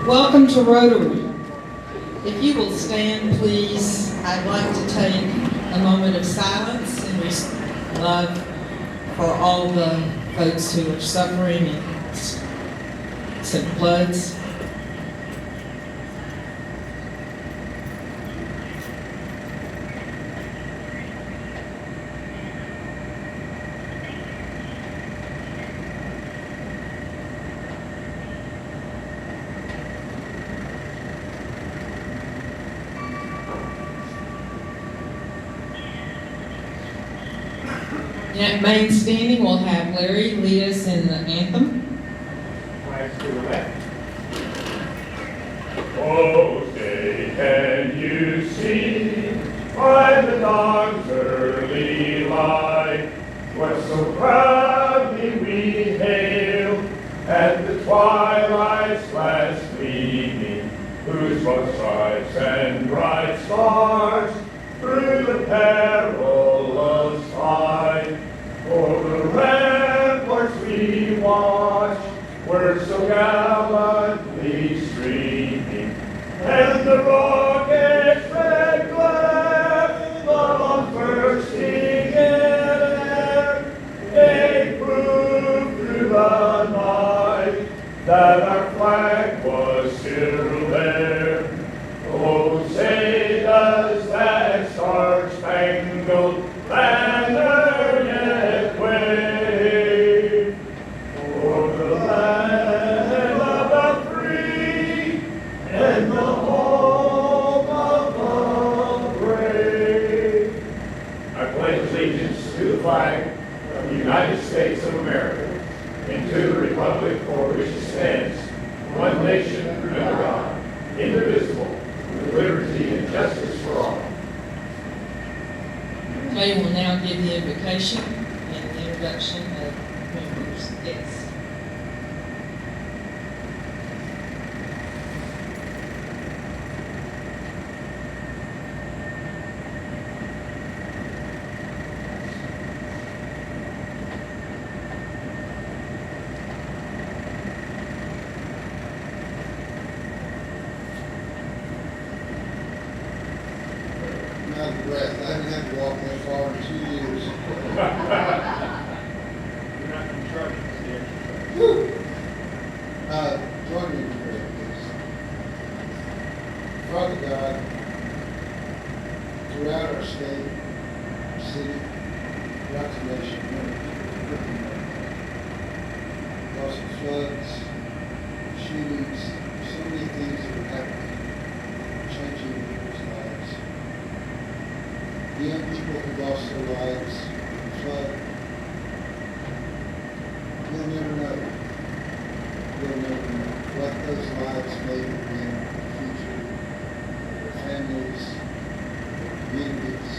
Welcome to Rotary. If you will stand, please, I'd like to take a moment of silence and love for all the folks who are suffering in some floods. At main standing, we'll have Larry lead us in the anthem. Oh, say, can you see by the dawn's early light what so proudly we hail at the twilight's last gleaming, whose both stripes and bright stars through the perilous fight o'er the ramparts we watch were so gallantly streaming, and the rocket's red glare, on bursting in air, they proved through the night that our flag was still there. Oh, say does that star-spangled banner yet wave o'er the land of the free and the home of the brave? I pledge allegiance to the flag of the United States of America and to the republic for which it stands, one nation under God, indivisible, with liberty and justice for all. I will now give the invocation and the introduction of members' guests. Out of breath. I haven't had to walk that far in 2 years. You're not going to charge us the exercise. Woo! Join me in prayer, please. Father God, throughout our state, our city, throughout the nation, because of floods, shootings, so many things that are happening, changing people's lives. The young people who lost their lives in the flood, we'll never know. We'll never know what those lives may have been in the future, their families, their communities.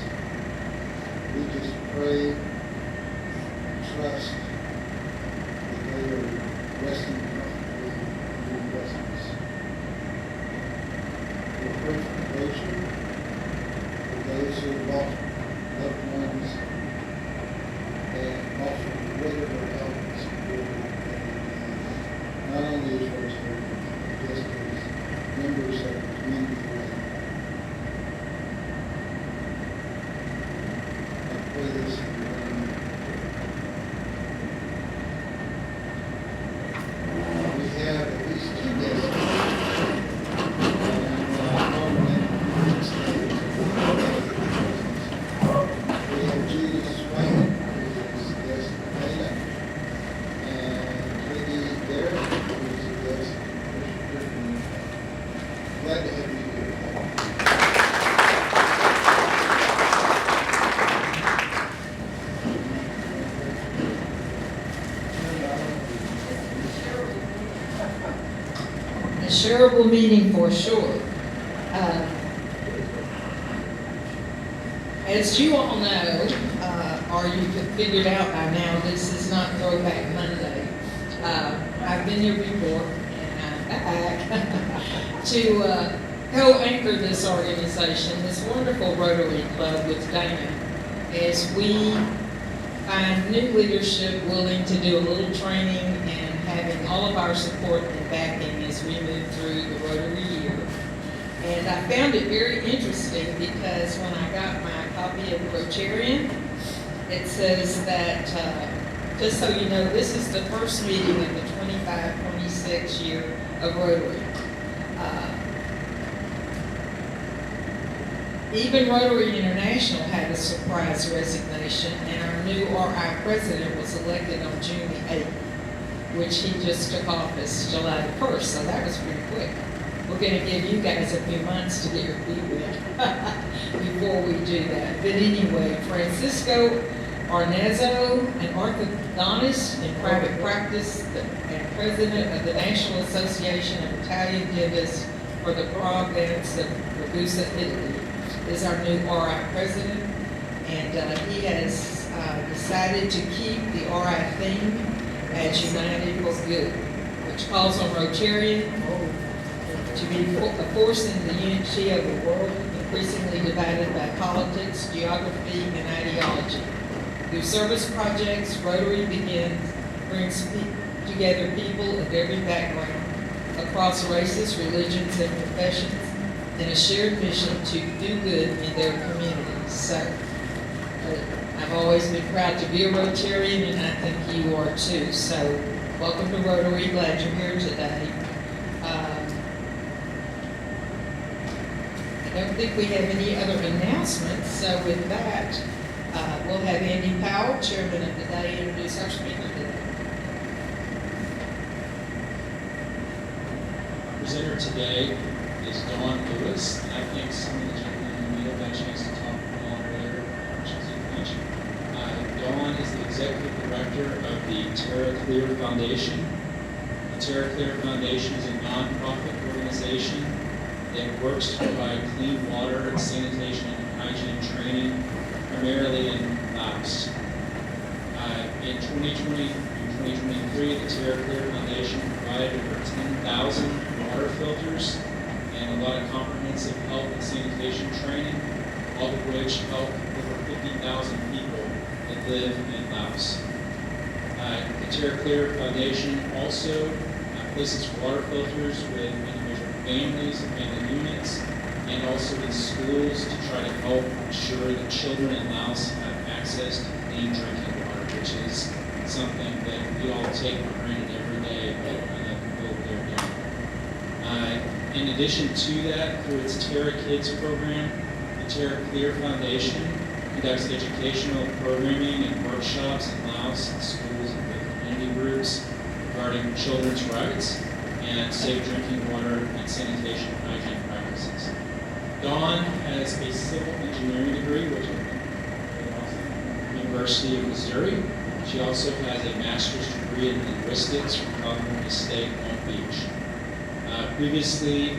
We just pray, trust that they are resting comfortably in your presence. We pray for promotion for those who have lost loved ones and offer whatever help and support that they need, not only as Rotarians, but just as members of the community glad to have you here. A shareable meeting for sure. As you all know, or you have figured out by now, this is not Throwback Monday. I've been here before, and I'm back to co-anchor this organization, this wonderful Rotary Club with Dana, as we find new leadership willing to do a little training and having all of our support and backing as we move through the Rotary year. And I found it very interesting because when I got my copy of Rotarian, it says that, just so you know, this is the first meeting of the 25-26 year of Rotary. Even Rotary International had a surprise resignation, and our new RI president was elected on June the 8th, which he just took office July the 1st, so that was pretty quick. We're going to give you guys a few months to get your feet wet before we do that. But anyway, Francisco Arnezzo, an orthodontist in private practice and president of the National Association of Italian Dentists for the province of Ragusa, Italy, is our new RI president. And he has decided to keep the RI theme as United for Good, which calls on Rotarian to be a force in the unity of a world increasingly divided by politics, geography, and ideology. Through service projects, Rotary brings together people of every background, across races, religions, and professions, in a shared mission to do good in their communities. So, I've always been proud to be a Rotarian, and I think you are too. So, welcome to Rotary. Glad you're here today. I don't think we have any other announcements, so with that, we'll have Andy Powell, Chairman of the day, introduce our speaker today. Our presenter today is Dawn Lewis, and I think some of the gentlemen who may have had a chance to talk with Dawn earlier, Dawn is the Executive Director of the TerraClear Foundation. The TerraClear Foundation is a nonprofit organization that works to provide clean water and sanitation and hygiene training, primarily in Laos. In 2020 through 2023, the TerraClear Foundation provided over 10,000 water filters and a lot of comprehensive health and sanitation training, all of which help over 50,000 people that live in Laos. The TerraClear Foundation also places water filters with individual families and family units, and also in schools to try to help ensure that children in Laos have access to clean drinking water, which is something that we all take for granted every day, but they're doing. In addition to that, through its Terra Kids program, the TerraClear Foundation conducts educational programming and workshops in Laos and schools and with community groups regarding children's rights and safe drinking water and sanitation and hygiene practices. Dawn has a civil engineering degree, which I think is awesome, from the University of Missouri. She also has a master's degree in linguistics from California State, Long Beach. Previously,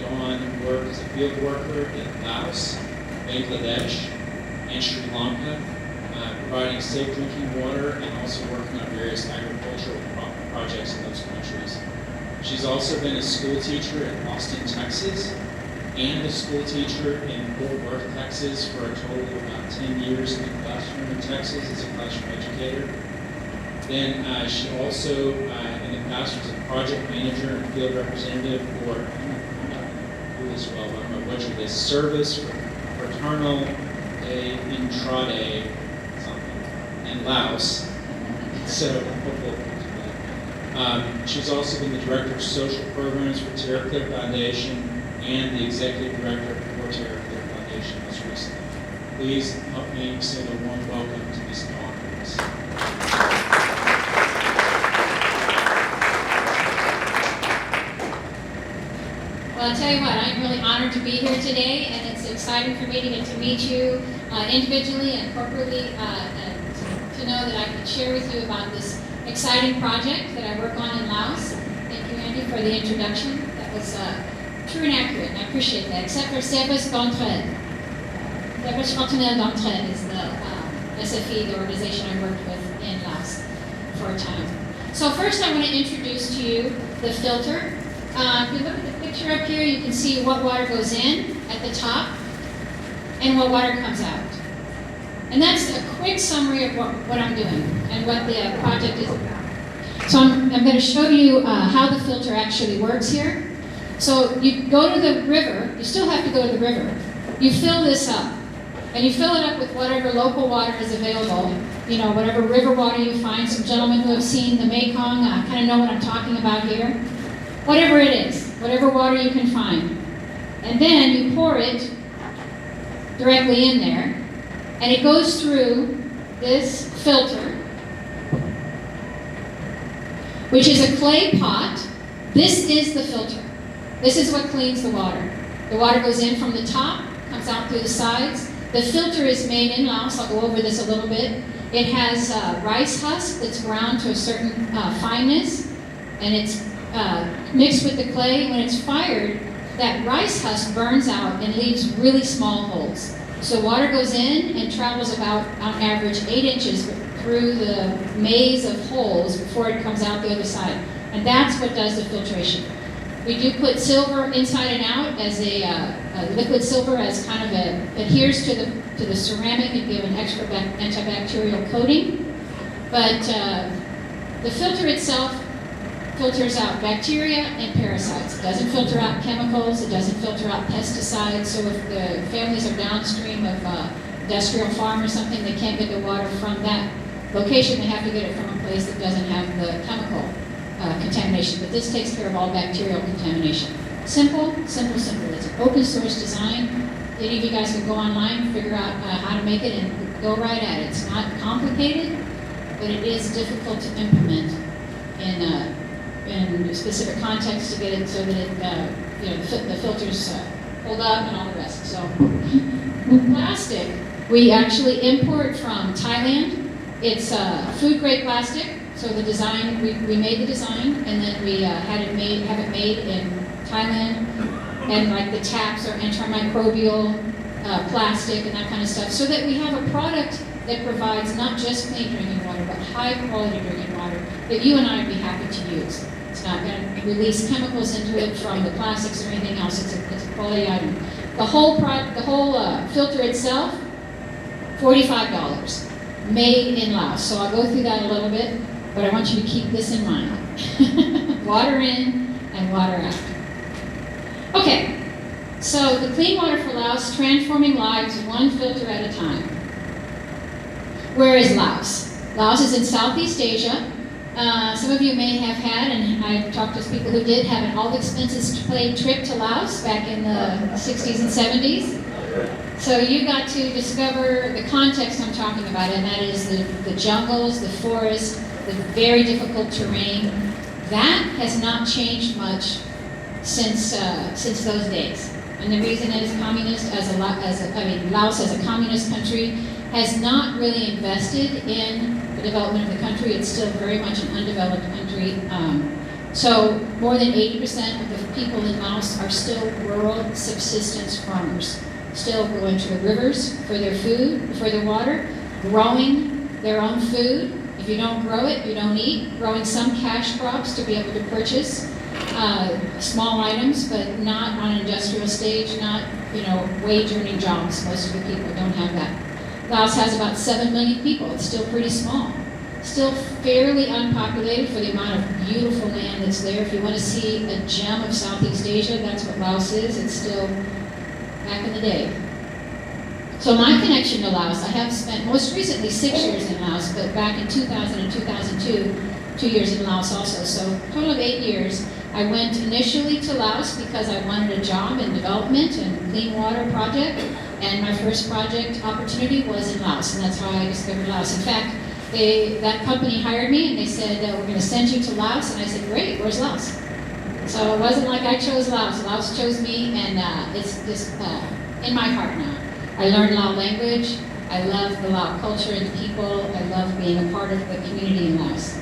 Dawn worked as a field worker in Laos, Bangladesh, and Sri Lanka, providing safe drinking water and also working on various agricultural projects in those countries. She's also been a school teacher in Austin, Texas, and a school teacher in Fort Worth, Texas, for a total of about 10 years in the classroom in Texas as a classroom educator. Then she also, in the past, was a project manager and field representative for, I'm not going to do this well, but I'm going to butcher this, Service Fraternal de Intrade something in Laos. So hopefully. She's also been the Director of Social Programs for TerraClear Foundation and the Executive Director for TerraClear Foundation most recently. Please help me send a warm welcome to Ms. Dawn Lewis. Well, I'll tell you what, I'm really honored to be here today, and it's exciting for me to get to meet you individually and corporately, and to know that I can share with you about this exciting project that I work on in Laos. Thank you, Andy, for the introduction. That was true and accurate, and I appreciate that, except for Service d'Entraide. Service Fonctionnel d'Entraide is the SFE, the organization I worked with in Laos for a time. So first I want to introduce to you the filter. If you look at the picture up here, you can see what water goes in at the top and what water comes out. And that's a quick summary of what I'm doing and what the project is about. So I'm going to show you how the filter actually works here. So you go to the river, you still have to go to the river. You fill this up, and you fill it up with whatever local water is available, you know, whatever river water you find. Some gentlemen who have seen the Mekong kind of know what I'm talking about here. Whatever it is, whatever water you can find. And then you pour it directly in there, and it goes through this filter, which is a clay pot. This is the filter. This is what cleans the water. The water goes in from the top, comes out through the sides. The filter is made in Laos. I'll go over this a little bit. It has rice husk that's ground to a certain fineness, and it's mixed with the clay. When it's fired, that rice husk burns out and leaves really small holes. So water goes in and travels about, on average, 8 inches through the maze of holes before it comes out the other side. And that's what does the filtration. We do put silver inside and out as a liquid silver, as kind of adheres to the ceramic and give an extra antibacterial coating. But the filter itself filters out bacteria and parasites. It doesn't filter out chemicals. It doesn't filter out pesticides. So if the families are downstream of industrial farm or something, they can't get the water from that location. They have to get it from a place that doesn't have the chemical contamination. But this takes care of all bacterial contamination. Simple, simple, simple. It's an open source design. Any of you guys can go online, figure out how to make it, and go right at it. It's not complicated, but it is difficult to implement in specific context to get it so that it, the filters hold up and all the rest. So the plastic we actually import from Thailand. It's food grade plastic. So the design, we made the design, and then we have it made in Thailand, and like the taps are antimicrobial plastic and that kind of stuff, so that we have a product that provides not just clean drinking water, but high quality drinking water that you and I would be happy to use. It's not going to release chemicals into it from the plastics or anything else. It's a quality item. The whole filter itself, $45, made in Laos. So I'll go through that a little bit, but I want you to keep this in mind. Water in and water out. Okay, so the Clean Water for Laos, transforming lives one filter at a time. Where is Laos? Laos is in Southeast Asia. Some of you may have had, and I've talked to people who did, have an all-expenses-paid trip to Laos back in the 60s and 70s. So you got to discover the context I'm talking about, and that is the jungles, the forests, the very difficult terrain. That has not changed much since those days. And the reason is Laos as a communist country has not really invested in the development of the country. It's still very much an undeveloped country. So more than 80% of the people in Laos are still rural subsistence farmers, still going to the rivers for their food, for their water, growing their own food. If you don't grow it, you don't eat. Growing some cash crops to be able to purchase small items, but not on an industrial stage, not wage earning jobs. Most of the people don't have that. Laos has about 7 million people. It's still pretty small. Still fairly unpopulated for the amount of beautiful land that's there. If you want to see a gem of Southeast Asia, that's what Laos is. It's still back in the day. So my connection to Laos, I have spent most recently 6 years in Laos, but back in 2000 and 2002, 2 years in Laos also. So a total of 8 years. I went initially to Laos because I wanted a job in development and clean water project, and my first project opportunity was in Laos, and that's how I discovered Laos. In fact, that company hired me, and they said, we're going to send you to Laos, and I said, great, where's Laos? So it wasn't like I chose Laos. Laos chose me, and it's just in my heart now. I learned Lao language. I love the Lao culture and people. I love being a part of the community in Laos.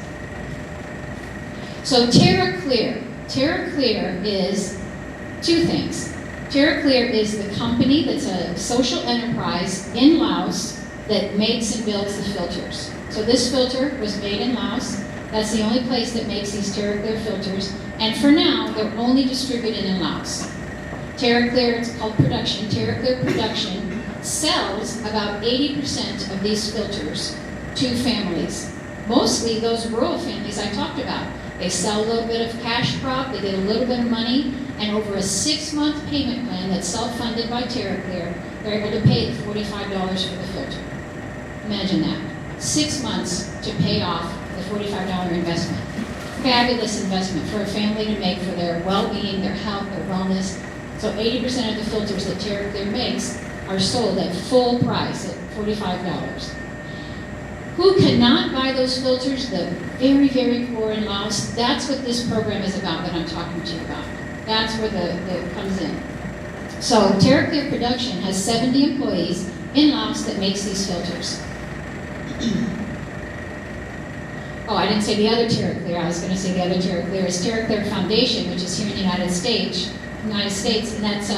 So TerraClear. TerraClear is two things. TerraClear is the company that's a social enterprise in Laos that makes and builds the filters. So this filter was made in Laos. That's the only place that makes these TerraClear filters. And for now, they're only distributed in Laos. TerraClear, it's called production. TerraClear production sells about 80% of these filters to families. Mostly those rural families I talked about. They sell a little bit of cash crop, they get a little bit of money, and over a 6-month payment plan that's self-funded by TerraClear, they're able to pay the $45 for the filter. Imagine that. 6 months to pay off the $45 investment. Fabulous investment for a family to make for their well-being, their health, their wellness. So 80% of the filters that TerraClear makes are sold at full price at $45. Who cannot buy those filters? The very, very poor in Laos. That's what this program is about that I'm talking to you about. That's where the comes in. So TerraClear Production has 70 employees in Laos that makes these filters. Oh, I didn't say the other TerraClear. I was going to say the other TerraClear is TerraClear Foundation, which is here in the United States, and that's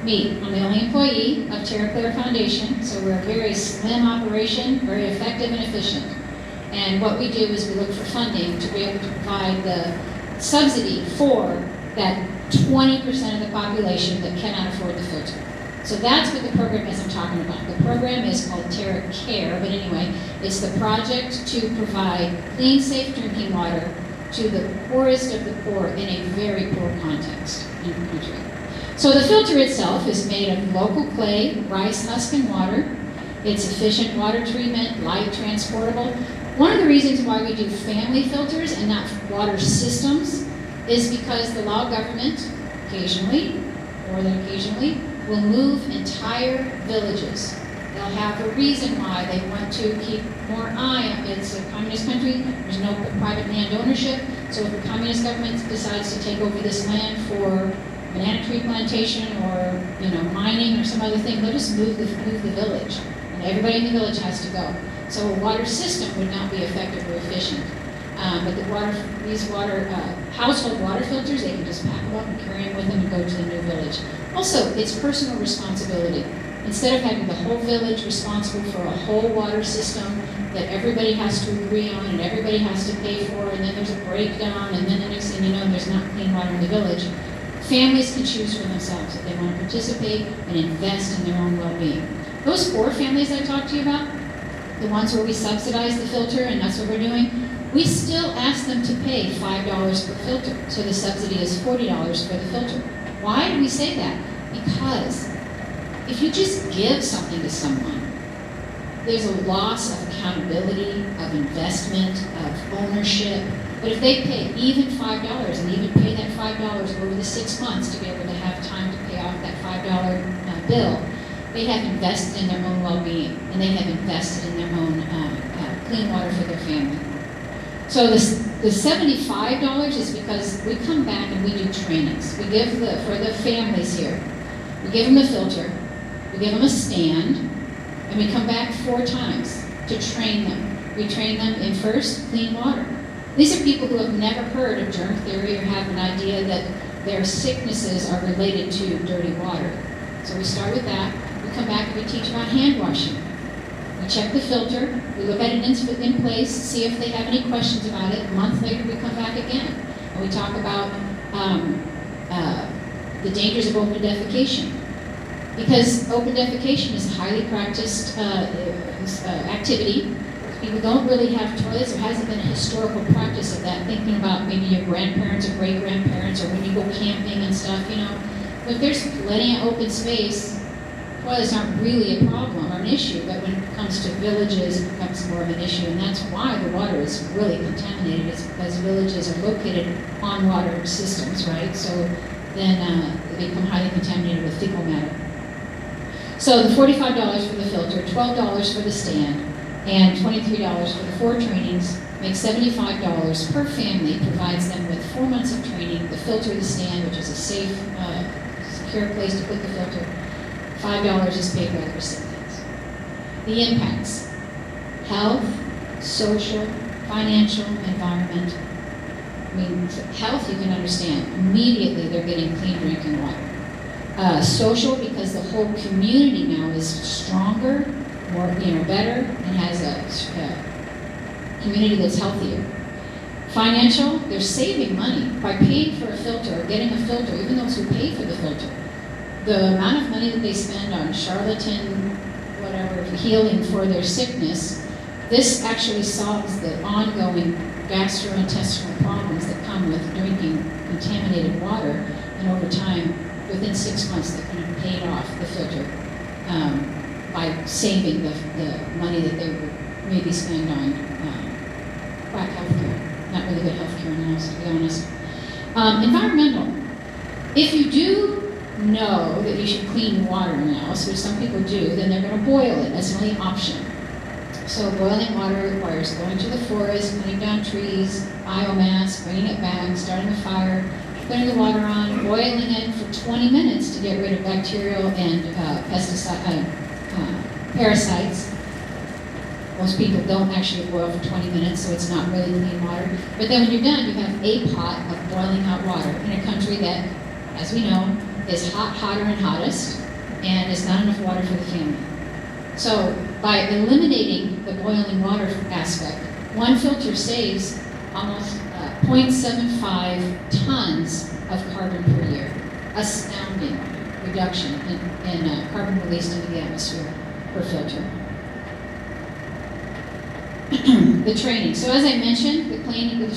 me. I'm the only employee of TerraClear Foundation, so we're a very slim operation, very effective and efficient. And what we do is we look for funding to be able to provide the subsidy for that 20% of the population that cannot afford the filter. So that's what the program is I'm talking about. The program is called TerraCare, but anyway, it's the project to provide clean, safe drinking water to the poorest of the poor in a very poor context in the country. So the filter itself is made of local clay, rice husk, and water. It's efficient water treatment, light, transportable. One of the reasons why we do family filters and not water systems is because the Lao government occasionally, more than occasionally, will move entire villages. They'll have a reason why they want to keep more eye on it. It's a communist country, there's no private land ownership, so if the communist government decides to take over this land for banana tree plantation or mining or some other thing, they'll just move the village. And everybody in the village has to go. So a water system would not be effective or efficient. But these household water filters, they can just pack them up and carry them with them and go to the new village. Also, it's personal responsibility. Instead of having the whole village responsible for a whole water system that everybody has to agree on and everybody has to pay for, and then there's a breakdown, and then the next thing you know, there's not clean water in the village, families can choose for themselves if they want to participate and invest in their own well-being. Those poor families I talked to you about, the ones where we subsidize the filter, and that's what we're doing, we still ask them to pay $5 per filter. So the subsidy is $40 for the filter. Why do we say that? Because if you just give something to someone, there's a loss of accountability, of investment, of ownership. But if they pay even $5 and even pay that $5 over the 6 months to be able to have time to pay off that $5 bill, they have invested in their own well-being, and they have invested in their own clean water for their family. So the $75 is because we come back and we do trainings. We give for the families here, we give them the filter, we give them a stand, and we come back 4 times to train them. We train them in first, clean water. These are people who have never heard of germ theory or have an idea that their sicknesses are related to dirty water. So we start with that. We come back and we teach about hand washing. We check the filter, we look at it in place, see if they have any questions about it. A month later, we come back again, and we talk about the dangers of open defecation. Because open defecation is a highly practiced activity. People don't really have toilets. There hasn't been a historical practice of that, thinking about maybe your grandparents or great-grandparents, or when you go camping and stuff, But there's plenty of open space. Toilets aren't really a problem or an issue, but when it comes to villages, it becomes more of an issue, and that's why the water is really contaminated. It's because villages are located on water systems, right? So then they become highly contaminated with fecal matter. So the $45 for the filter, $12 for the stand, and $23 for the 4 trainings makes $75 per family, provides them with 4 months of training, the filter, the stand, which is a safe, secure place to put the filter. $5 is paid by the recipients. The impacts: health, social, financial, environmental. I mean, health you can understand. Immediately they're getting clean drinking water. Social, because the whole community now is stronger, more, better, and has a community that's healthier. Financial, they're saving money by paying for a filter or getting a filter, even those who pay for the filter. The amount of money that they spend on charlatan, whatever, healing for their sickness, this actually solves the ongoing gastrointestinal problems that come with drinking contaminated water, and over time, within 6 months, they can have paid off the filter by saving the money that they would maybe spend on quack healthcare. Not really good healthcare in the house, to be honest. Environmental. If you do know that you should clean water in the house, which some people do, then they're going to boil it. That's the only option. So boiling water requires going to the forest, cutting down trees, biomass, bringing it back, starting a fire, putting the water on, boiling it for 20 minutes to get rid of bacterial and parasites. Most people don't actually boil for 20 minutes, so it's not really clean water. But then when you're done, you have a pot of boiling hot water in a country that, as we know, is hot, hotter, and hottest, and is not enough water for the family. So by eliminating the boiling water aspect, one filter saves almost 0.75 tons of carbon per year. Astounding reduction in carbon released into the atmosphere per filter. The training. So as I mentioned, the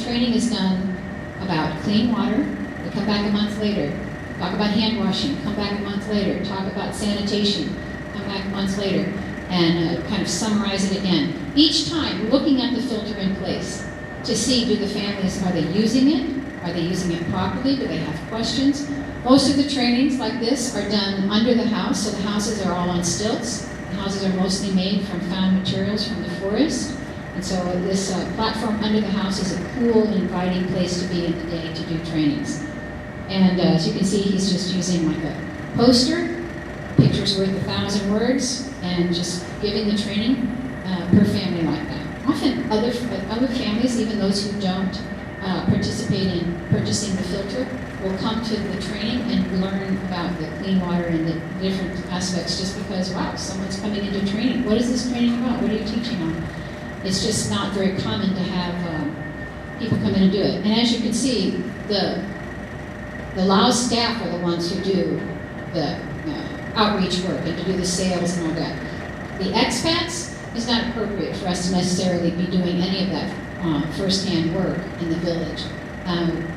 training is done about clean water. We come back a month later, talk about hand washing, come back a month later, talk about sanitation, come back a month later, and kind of summarize it again. Each time, looking at the filter in place to see, do the families, are they using it? Are they using it properly? Do they have questions? Most of the trainings like this are done under the house, so the houses are all on stilts. The houses are mostly made from found materials from the forest. And so this platform under the house is a cool and inviting place to be in the day to do trainings. And as you can see, he's just using like a poster, picture's worth 1,000 words, and just giving the training per family like that. Often other families, even those who don't participate in purchasing the filter, will come to the training and learn about the clean water and the different aspects just because, wow, someone's coming into training. What is this training about? What are you teaching on? It's just not very common to have people come in and do it. And as you can see, the Laos staff are the ones who do the outreach work and to do the sales and all that. The expats, it's not appropriate for us to necessarily be doing any of that first-hand work in the village.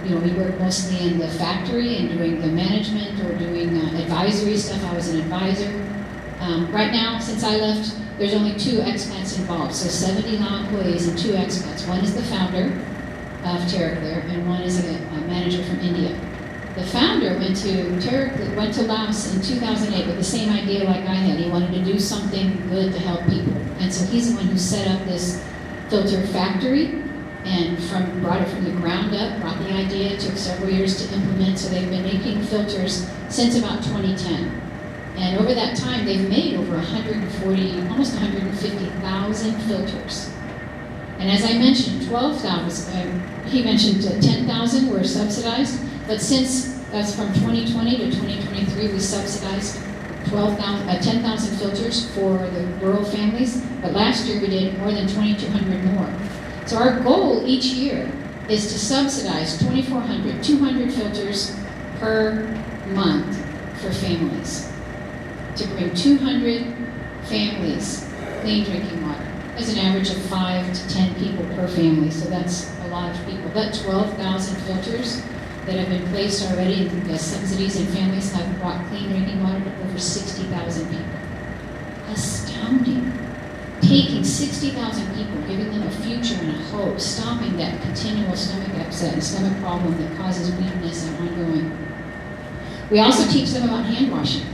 We work mostly in the factory and doing the management or doing advisory stuff. I was an advisor. Right now, since I left, there's only 2 expats involved, so 70 Lao employees and 2 expats. One is the founder of TerraClear, and one is a manager from India. The founder went to Laos in 2008 with the same idea like I had. He wanted to do something good to help people, and so he's the one who set up this filter factory and brought it from the ground up. Brought the idea. It took several years to implement. So they've been making filters since about 2010. And over that time, they've made over 140, almost 150,000 filters. And as I mentioned, 12,000, he mentioned 10,000 were subsidized, but since that's from 2020 to 2023, we subsidized 10,000 filters for the rural families, but last year we did more than 2,200 more. So our goal each year is to subsidize 2,400, 200 filters per month for families, to bring 200 families clean drinking water. There's an average of 5 to 10 people per family, so that's a lot of people. But 12,000 filters that have been placed already, and the subsidies and families have brought clean drinking water to over 60,000 people. Astounding. Taking 60,000 people, giving them a future and a hope, stopping that continual stomach upset and stomach problem that causes weakness and ongoing. We also teach them about hand washing.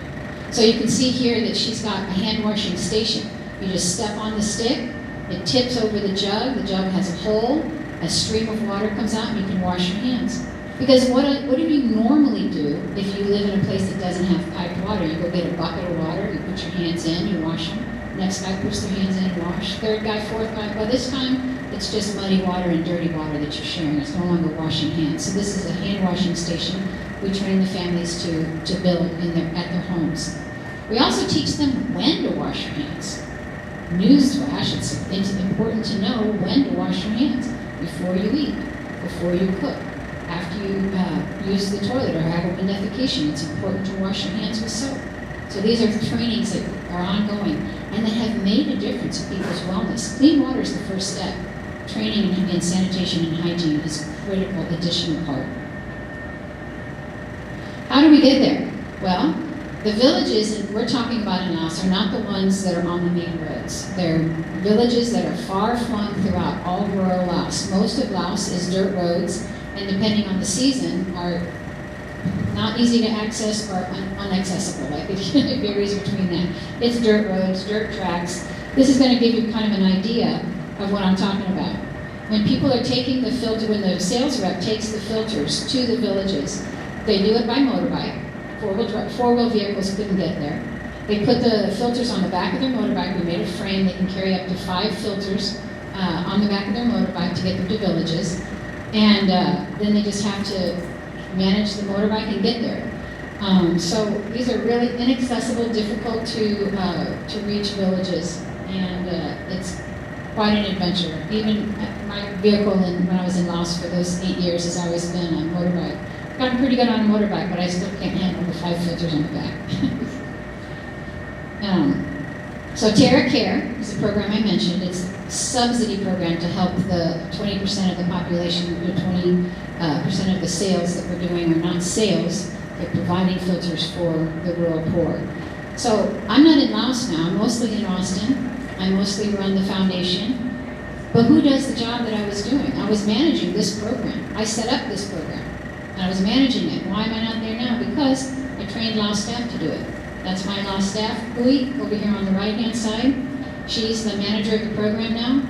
So you can see here that she's got a hand washing station. You just step on the stick, It tips over the jug has a hole, a stream of water comes out, and you can wash your hands. Because what do you normally do if you live in a place that doesn't have piped water? You go get a bucket of water, you put your hands in, you wash them. Next guy puts their hands in and wash. Third guy, fourth guy. By this time, it's just muddy water and dirty water that you're sharing. It's no longer washing hands. So this is a hand washing station we train the families to build at their homes. We also teach them when to wash your hands. Newsflash, it's important to know when to wash your hands. Before you eat, before you cook, after you use the toilet or have open defecation. It's important to wash your hands with soap. So these are trainings that are ongoing and that have made a difference in people's wellness. Clean water is the first step. Training in sanitation and hygiene is a critical additional part. How do we get there? Well, the villages that we're talking about in Laos are not the ones that are on the main roads. They're villages that are far flung throughout all rural Laos. Most of Laos is dirt roads, and depending on the season, are not easy to access or unaccessible. Like it varies between that. It's dirt roads, dirt tracks. This is going to give you kind of an idea of what I'm talking about. When people are taking the filter, when the sales rep takes the filters to the villages, they do it by motorbike. Four-wheel vehicles couldn't get there. They put the filters on the back of their motorbike. We made a frame. They can carry up to 5 filters on the back of their motorbike to get them to villages. And then they just have to manage the motorbike and get there. So these are really inaccessible, difficult to reach villages. And it's quite an adventure. Even my vehicle when I was in Laos for those 8 years has always been a motorbike. Gotten pretty good on a motorbike, but I still can't handle the 5 filters on the back. So TerraClear is the program I mentioned. It's a subsidy program to help the 20% of the population, the 20% of the sales that we're doing are not sales, they're providing filters for the rural poor. So I'm not in Laos now, I'm mostly in Austin. I mostly run the foundation. But who does the job that I was doing? I was managing this program. I set up this program. And I was managing it. Why am I not there now? Because I trained Lao staff to do it. That's my Lao staff, Hui, over here on the right-hand side. She's the manager of the program now,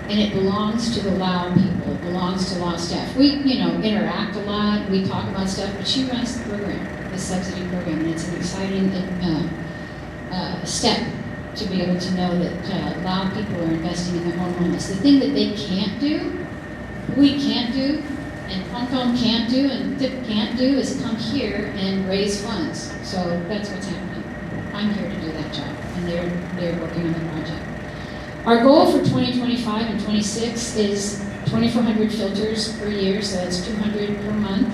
and it belongs to the Lao people. It belongs to Lao staff. We, interact a lot. We talk about stuff, but she runs the program, the subsidy program, and it's an exciting step to be able to know that Lao people are investing in their own wellness. The thing that they can't do, Hui can't do, and Hong Kong can't do, and Tip can't do, is come here and raise funds. So that's what's happening. I'm here to do that job, and they're working on the project. Our goal for 2025 and 26 is 2,400 filters per year, so that's 200 per month,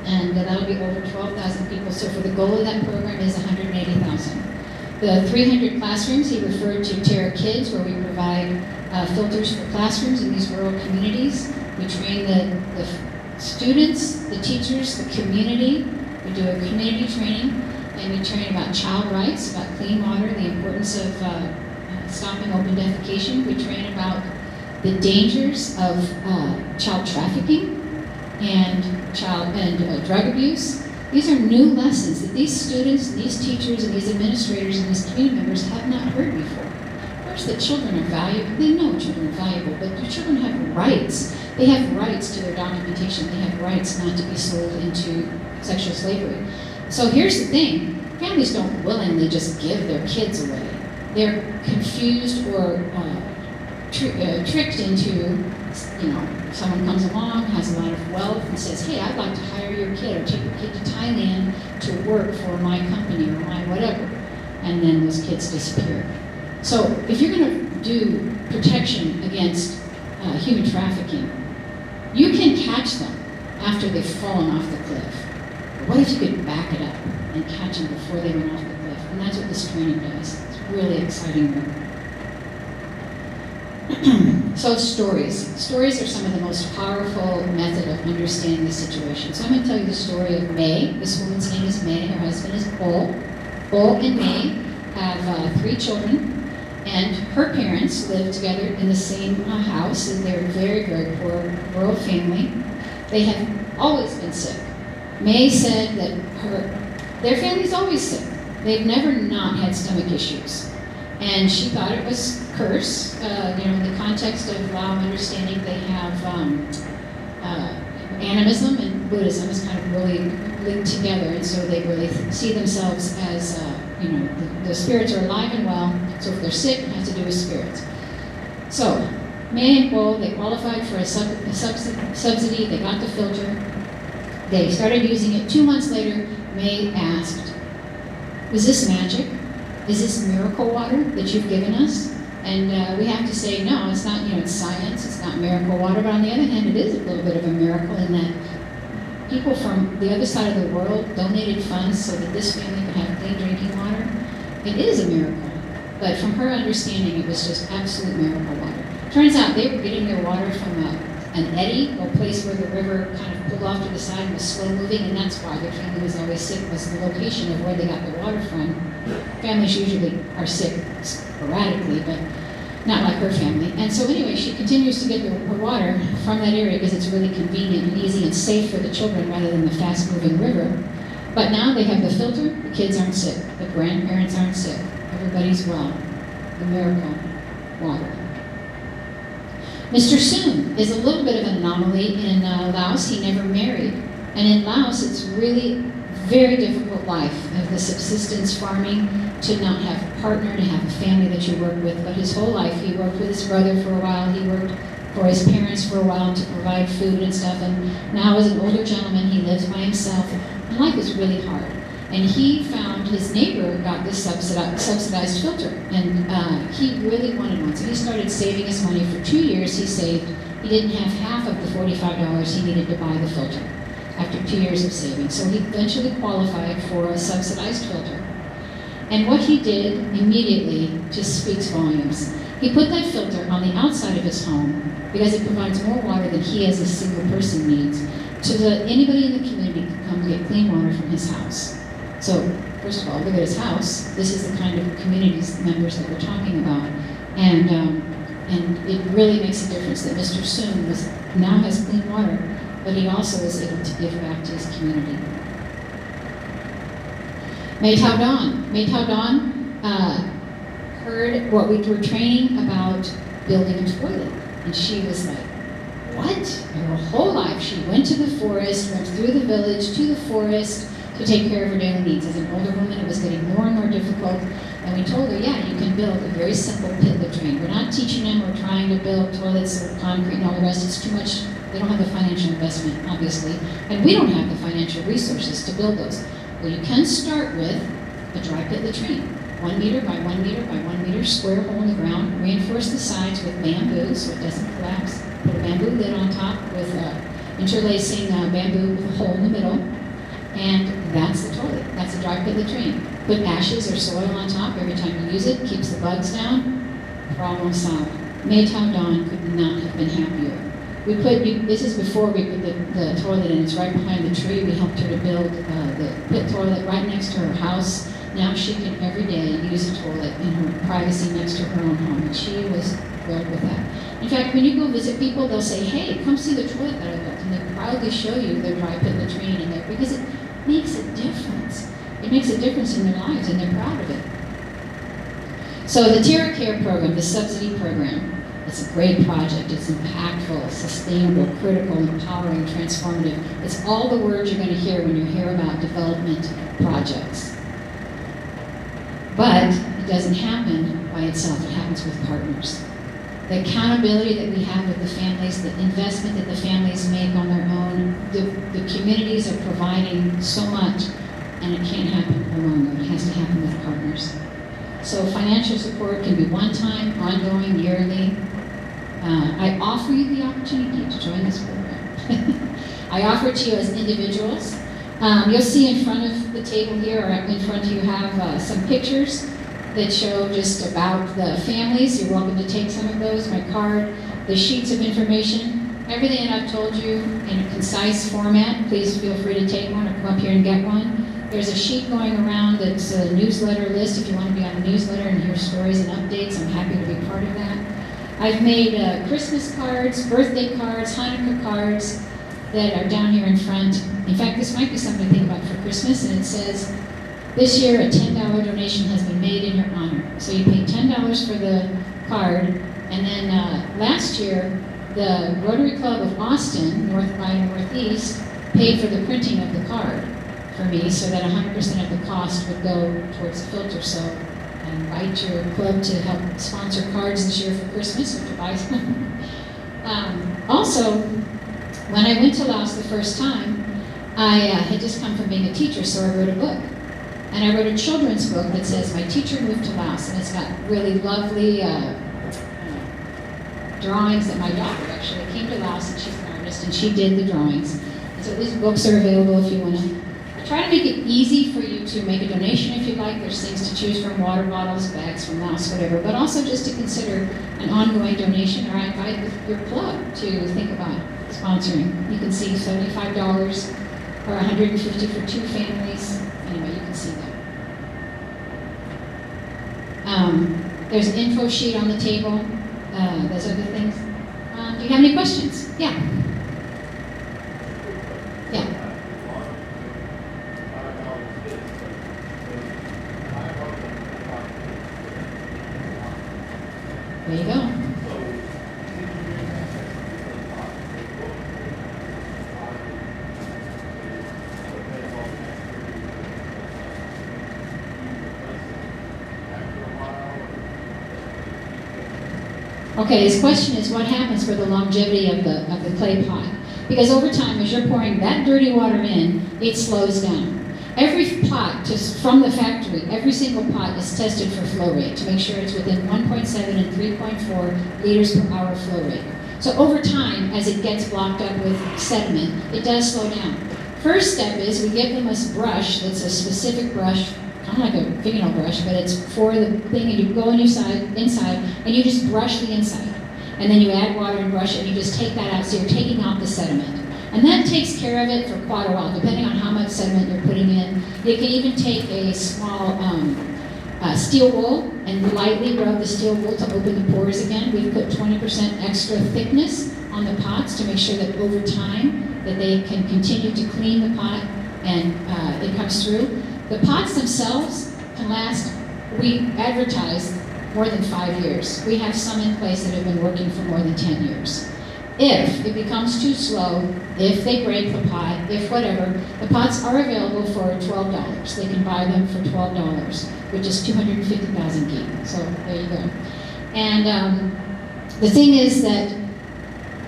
and that'll be over 12,000 people. So for the goal of that program is 180,000. The 300 classrooms, he referred to Terra Kids, where we provide filters for classrooms in these rural communities. We train the students, the teachers, the community. We do a community training, and we train about child rights, about clean water, the importance of stopping open defecation. We train about the dangers of child trafficking and drug abuse. These are new lessons that these students, and these teachers, and these administrators, and these community members have not heard before. First, that children are valuable. They know children are valuable, but the children have rights. They have rights to their documentation. They have rights not to be sold into sexual slavery. So here's the thing. Families don't willingly just give their kids away. They're confused or tricked into, someone comes along, has a lot of wealth, and says, hey, I'd like to hire your kid or take your kid to Thailand to work for my company or my whatever. And then those kids disappear. So if you're going to do protection against human trafficking, you can catch them after they've fallen off the cliff. But what if you could back it up and catch them before they went off the cliff? And that's what this training does. It's really exciting work. So stories. Stories are some of the most powerful method of understanding the situation. So I'm going to tell you the story of May. This woman's name is May. Her husband is Bo. Bo and May have 3 children. And her parents live together in the same house, and they're a very, very poor rural family. They have always been sick. May said that their family's always sick. They've never not had stomach issues. And she thought it was curse. In the context of Lao understanding, they have animism and Buddhism is kind of really linked together, and so they really see themselves as, the spirits are alive and well, so if they're sick, it has to do with spirits. So, May and Bo, they qualified for a subsidy, they got the filter, they started using it. 2 months later, May asked, "Is this magic? Is this miracle water that you've given us?" And we have to say, no, it's not, it's science, it's not miracle water, but on the other hand, it is a little bit of a miracle in that people from the other side of the world donated funds so that this family could have clean drinking water. It is a miracle, but from her understanding, it was just absolute miracle water. Turns out they were getting their water from an eddy, a place where the river kind of pulled off to the side and was slow moving, and that's why their family was always sick, was the location of where they got the water from. Families usually are sick sporadically, but not like her family. And so anyway, she continues to get her water from that area because it's really convenient and easy and safe for the children rather than the fast-moving river. But now they have the filter, the kids aren't sick, the grandparents aren't sick, everybody's well. The miracle water. Mr. Soon is a little bit of an anomaly in Laos. He never married. And in Laos, it's really very difficult life of the subsistence farming, to not have a partner, to have a family that you work with. But his whole life, he worked with his brother for a while, he worked for his parents for a while to provide food and stuff. And now as an older gentleman, he lives by himself. And life is really hard. And he found his neighbor got this subsidized filter, and he really wanted one. So he started saving his money. For 2 years he saved. He didn't have half of the $45 he needed to buy the filter after 2 years of saving. So he eventually qualified for a subsidized filter. And what he did immediately just speaks volumes. He put that filter on the outside of his home because it provides more water than he as a single person needs, so that anybody in the community can come get clean water from his house. So, first of all, look at his house. This is the kind of community members that we're talking about. And it really makes a difference that Mr. Soon now has clean water, but he also is able to give back to his community. May Tao Dawn. May Tao Dawn heard what we were training about building a toilet. And she was like, what? Her whole life she went to the forest, went through the village to the forest, to take care of her daily needs. As an older woman, it was getting more and more difficult, and we told her, yeah, you can build a very simple pit latrine. We're not teaching them or trying to build toilets or concrete and all the rest. It's too much. They don't have the financial investment, obviously, and we don't have the financial resources to build those. Well, you can start with a dry pit latrine. 1 meter by 1 meter by 1 meter, square hole in the ground, reinforce the sides with bamboo so it doesn't collapse. Put a bamboo lid on top with interlacing bamboo with a hole in the middle. And that's the toilet. That's a dry pit latrine. Put ashes or soil on top every time you use it. Keeps the bugs down. Problem solved. May Tao Dawn could not have been happier. This is before we put the toilet in. It's right behind the tree. We helped her to build the pit toilet right next to her house. Now she can every day use a toilet in her privacy next to her own home. And she was thrilled with that. In fact, when you go visit people, they'll say, hey, come see the toilet that I built. And they proudly show you their dry pit latrine in there because it makes a difference. It makes a difference in their lives, and they're proud of it. So the TerraClear program, the subsidy program, it's a great project. It's impactful, sustainable, critical, empowering, transformative. It's all the words you're going to hear when you hear about development projects. But it doesn't happen by itself. It happens with partners. The accountability that we have with the families, the investment that the families make on their own, the communities are providing so much, and it can't happen alone. It has to happen with partners. So financial support can be one-time, ongoing, yearly. I offer you the opportunity to join this program. I offer it to you as individuals. You'll see in front of the table here, or in front of you have some pictures that show just about the families. You're welcome to take some of those, my card, the sheets of information, everything that I've told you in a concise format. Please feel free to take one or come up here and get one. There's a sheet going around that's a newsletter list. If you want to be on the newsletter and hear stories and updates, I'm happy to be part of that. I've made Christmas cards, birthday cards, Hanukkah cards that are down here in front. In fact, this might be something to think about for Christmas, and it says, This year, a $10 donation has been made in your honor. So you pay $10 for the card, and then last year, the Rotary Club of Austin, North by Northeast, paid for the printing of the card for me, so that 100% of the cost would go towards the filter. So I invite your club to help sponsor cards this year for Christmas, or to buy some. Also, when I went to Laos the first time, I had just come from being a teacher, so I wrote a book. And I wrote a children's book that says, My Teacher Moved to Laos, and it's got really lovely drawings that my daughter actually came to Laos, and she's an artist, and she did the drawings. And so these books are available if you want to. I try to make it easy for you to make a donation if you like. There's things to choose from, water bottles, bags from Laos, whatever, but also just to consider an ongoing donation, or I invite your club to think about sponsoring. You can see $75 or $150 for 2 families. Anyway, you can see that. There's an info sheet on the table. Those other things. Do you have any questions? Yeah. Yeah. There you go. Okay, his question is what happens for the longevity of the clay pot? Because over time, as you're pouring that dirty water in, it slows down. Every pot, just from the factory, every single pot is tested for flow rate to make sure it's within 1.7 and 3.4 liters per hour flow rate. So over time, as it gets blocked up with sediment, it does slow down. First step is we give them a brush that's a specific brush, kind of like a fingernail brush, but it's for the thing, and you go inside, and you just brush the inside. And then you add water and brush it, and you just take that out, so you're taking out the sediment. And that takes care of it for quite a while, depending on how much sediment you're putting in. You can even take a small steel wool and lightly rub the steel wool to open the pores again. We've put 20% extra thickness on the pots to make sure that over time that they can continue to clean the pot and it comes through. The pots themselves can last, we advertise, more than 5 years. We have some in place that have been working for more than 10 years. If it becomes too slow, if they break the pot, if whatever, the pots are available for $12. They can buy them for $12, which is 250,000 ghee. So there you go. And the thing is that,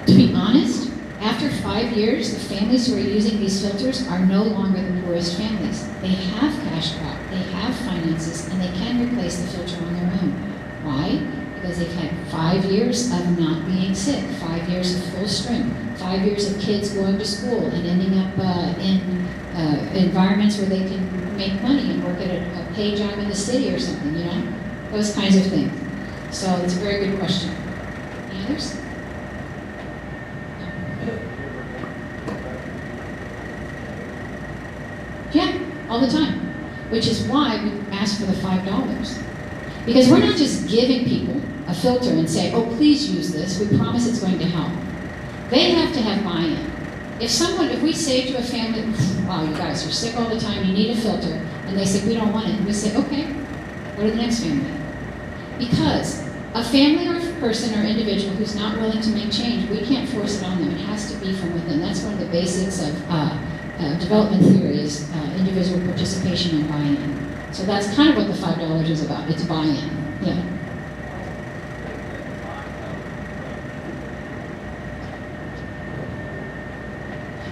to be honest, after 5 years, the families who are using these filters are no longer the poorest families. They have cash crop, they have finances, and they can replace the filter on their own. Why? Because they've had 5 years of not being sick, 5 years of full strength, 5 years of kids going to school and ending up in environments where they can make money and work at a paid job in the city or something, you know? Those kinds of things. So it's a very good question. Any others? Yeah, all the time. Which is why we ask for the $5. Because we're not just giving people a filter and say, oh, please use this, we promise it's going to help. They have to have buy-in. If we say to a family, wow, you guys, you're sick all the time, you need a filter, and they say, we don't want it, we say, okay, go to the next family. Because a family or person or individual who's not willing to make change, we can't force it on them. It has to be from within. That's one of the basics of development theory is individual participation and buy-in. So that's kind of what the $5 is about. It's buy-in. Yeah.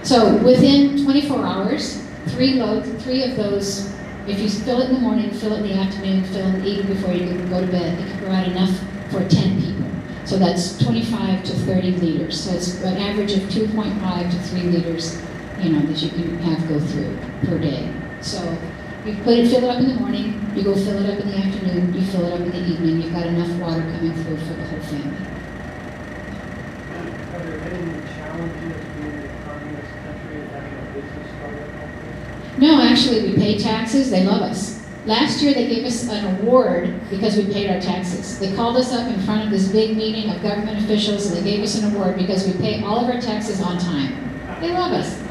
So within 24 hours, 3 of those, if you fill it in the morning, fill it in the afternoon, fill it in the evening before you go to bed, it can provide enough for 10 people. So that's 25 to 30 liters. So it's an average of 2.5 to 3 liters, that you can have go through per day. So you fill it up in the morning, you go fill it up in the afternoon, you fill it up in the evening, you've got enough water coming through for the whole family. Are there any challenges being a communist country and having a business startup like this? No, actually we pay taxes, they love us. Last year they gave us an award because we paid our taxes. They called us up in front of this big meeting of government officials and they gave us an award because we pay all of our taxes on time. They love us.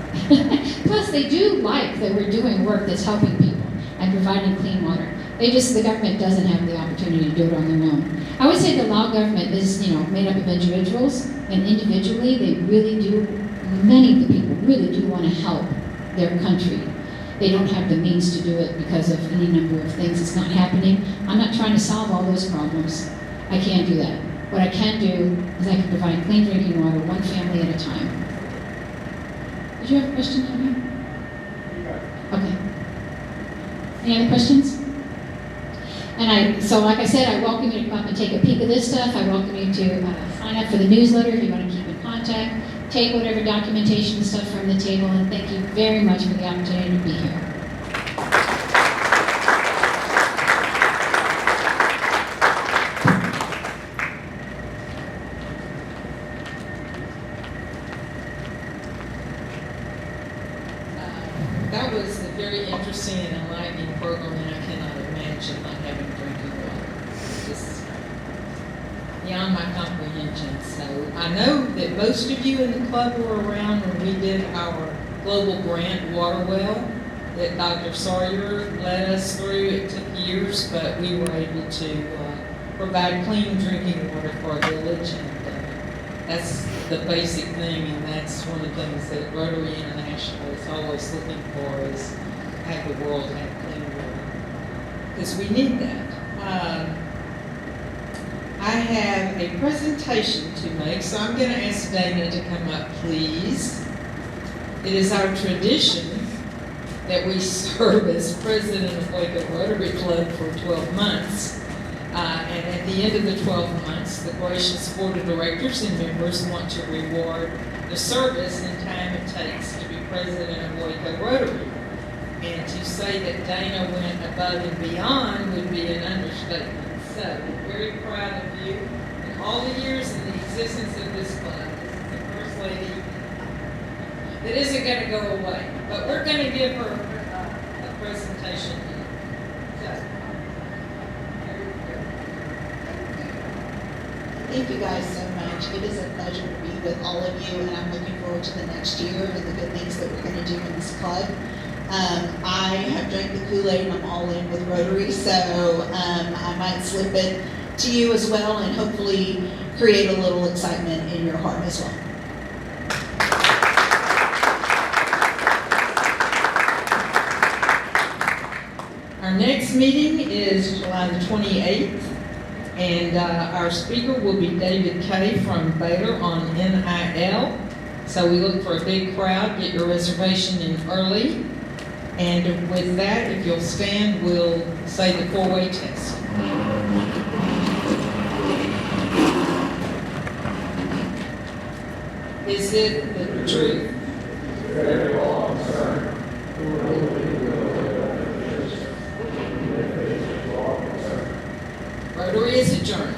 Plus they do like that we're doing work that's helping people. and providing clean water. The government doesn't have the opportunity to do it on their own. I would say the Lao government is, made up of individuals, and individually they really do, many of the people really do want to help their country. They don't have the means to do it because of any number of things that's not happening. I'm not trying to solve all those problems. I can't do that. What I can do is I can provide clean drinking water, one family at a time. Did you have a question, Tony? Okay. Any other questions? So like I said, I welcome you to come up and take a peek of this stuff. I welcome you to sign up for the newsletter if you want to keep in contact. Take whatever documentation and stuff from the table, and thank you very much for the opportunity to be here. That was a very interesting and enlightening program, and I cannot imagine not having drinking water. It's just beyond my comprehension. So I know that most of you in the club were around when we did our global grant water well that Dr. Sawyer led us through. It took years, but we were able to provide clean drinking water for our village, and that's the basic thing, and that's one of the things that Rotary International is always looking for, is have the world have clean water, because we need that. I have a presentation to make, so I'm going to ask Dana to come up, please. It is our tradition that we serve as president of Waco Rotary Club for 12 months. And at the end of the 12 months, the gracious board of directors and members want to reward the service and time it takes to be president of Waco Rotary. And to say that Dana went above and beyond would be an understatement. So, we're very proud of you and all the years in the existence of this club. This is the first lady that isn't going to go away. But we're going to give her a presentation here. So, Thank you guys so much. It is a pleasure to be with all of you, and I'm looking forward to the next year and the good things that we're going to do in this club. I have drank the Kool-Aid and I'm all in with Rotary, so I might slip it to you as well and hopefully create a little excitement in your heart as well. our next meeting is July the 28th. And our speaker will be David Kay from Baylor on NIL. So we look for a big crowd. Get your reservation in early. And with that, if you'll stand, we'll say the four-way test. Is it the truth? Very long, sir. Rotary is adjourned.